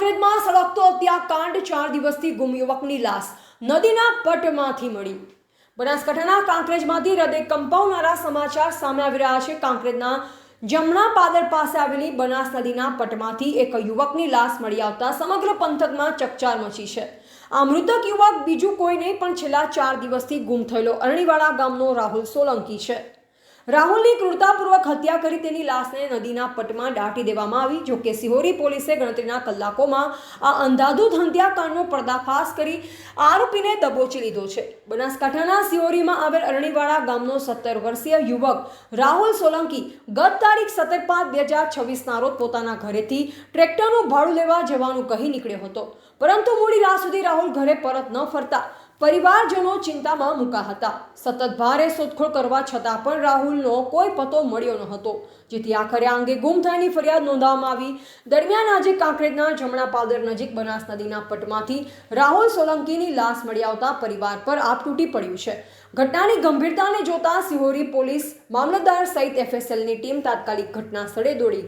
કાંકરેજમાં સળગતો હત્યાકાંડ 4 દિવસથી ગુમ યુવકની લાશ નદીના પટમાંથી મળી। બનાસકાંઠાના કાંકરેજમાંથી હૃદય કંપાવનારા સમાચાર સામે આવી રહ્યા છે। કાંકરેજના જમણા પાદર પાસે આવેલી બનાસ નદીના પટમાંથી એક યુવકની લાશ મળી આવતા સમગ્ર પંથકમાં ચકચાર મચી છે। આ મૃતક યુવક બીજું કોઈ નહીં પણ છેલ્લા 4 દિવસથી ગુમ થયેલો અરણીવાડા ગામનો રાહુલ સોલંકી છે। રાહુલની ક્રૂરતાપૂર્વક હત્યા કરી તેની લાશને નદીના પટમાં દાટી દેવામાં આવી। જો કે સિહોરી પોલીસે ગણતરીના કલાકોમાં આ અંધાધૂંધ હત્યાકાંડનો પર્દાફાશ કરી આરોપીને દબોચી લીધો છે। બનાસકાંઠાના સિહોરીમાં આવેલ અરણીવાડા ગામનો 17 વર્ષીય યુવક રાહુલ સોલંકી ગત તારીખ 17/5/2026ના રોજ પોતાના ઘરેથી ટ્રેક્ટરનું ભાડું લેવા જવાનું કહી નીકળ્યો હતો, પરંતુ મોડી રાત સુધી રાહુલ ઘરે પરત ન ફરતા પરિવારજનો ચિંતામાં મુકાયા હતા। સતત ભારે શોધખોળ કરવા છતાં પણ રાહુલનો કોઈ પતો મળ્યો ન હતો, જેથી આખરે આ અંગે ગુમ થયાની ફરિયાદ નોંધવામાં આવી। દરમિયાન આજે કાંકરેજના જમણા પાદર નજીક બનાસ નદીના પટમાંથી રાહુલ સોલંકીની લાશ મળી આવતા પરિવાર પર આપ તૂટી પડ્યું છે। ઘટનાની ગંભીરતાને જોતા સિહોરી પોલીસ મામલતદાર સહિત એફએસએલની ટીમ તાત્કાલિક ઘટના સ્થળે દોડી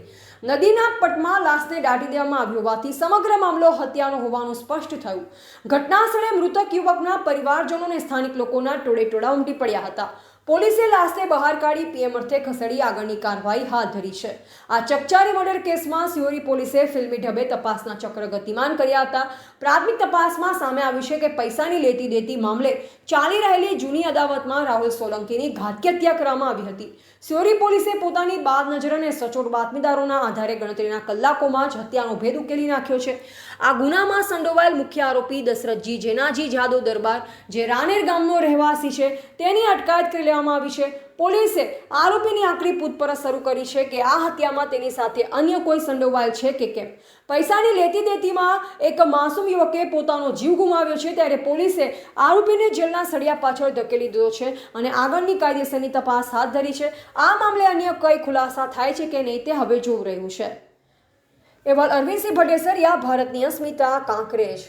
નદીના પટમાં લાશને દાટી દેવામાં આવી હોવાથી સમગ્ર મામલો હત્યાનો હોવાનું સ્પષ્ટ થયું। ઘટના સ્થળે મૃતક યુવકના પરિવારજનો અને સ્થાનિક લોકોના ટોળેટોળા ઉમટી પડ્યા હતા। પોલીસે લાશને બહાર કાઢી પીએમ અર્થે ખસેડી આગળની કાર્યવાહી હાથ ધરી છે। આ ચકચારી મર્ડર કેસમાં સિહોરી પોલીસે ફિલ્મી ઢબે તપાસના ચક્ર ગતિમાન કર્યા હતા। પ્રાથમિક તપાસમાં સામે આવ્યું છે કે પૈસાની લેતી દેતી મામલે ચાલી રહેલી જૂની અદાવતમાં રાહુલ સોલંકીની ઘાતકી હત્યા કરવામાં આવી હતી। સિહોરી પોલીસે પોતાની બાદ નજર અને સચોટ બાતમીદારોના આધારે ગણતરીના કલાકોમાં જ હત્યાનો ભેદ ઉકેલી નાખ્યો છે। આ ગુનામાં સંડોવાયેલ મુખ્ય આરોપી દશરથજી જેનાજી જાદવ દરબાર, જે રાનેર ગામનો રહેવાસી છે, તેની અટકાયત કરી લેવામાં આવી છે। પોલીસે આરોપીની આકરી પૂછપરછ શરૂ કરી છે કે આ હત્યામાં તેની સાથે અન્ય કોઈ સંડોવાયેલ છે કે કેમ। પૈસાની લેતી દેતીમાં એક માસૂમ યુવકે પોતાનો જીવ ગુમાવ્યો છે, ત્યારે પોલીસે આરોપીને જેલના સળિયા પાછળ ધકેલી દીધો છે અને આગળની કાયદેસરની તપાસ હાથ ધરી છે। આ મામલે અન્ય કઈ ખુલાસા થાય છે કે નહીં તે હવે જોવું રહ્યું છે। અહેવાલ અરવિંદસિંહ ભટ્ટેસરિયા, ભારતની અસ્મિતા, કાંકરેજ।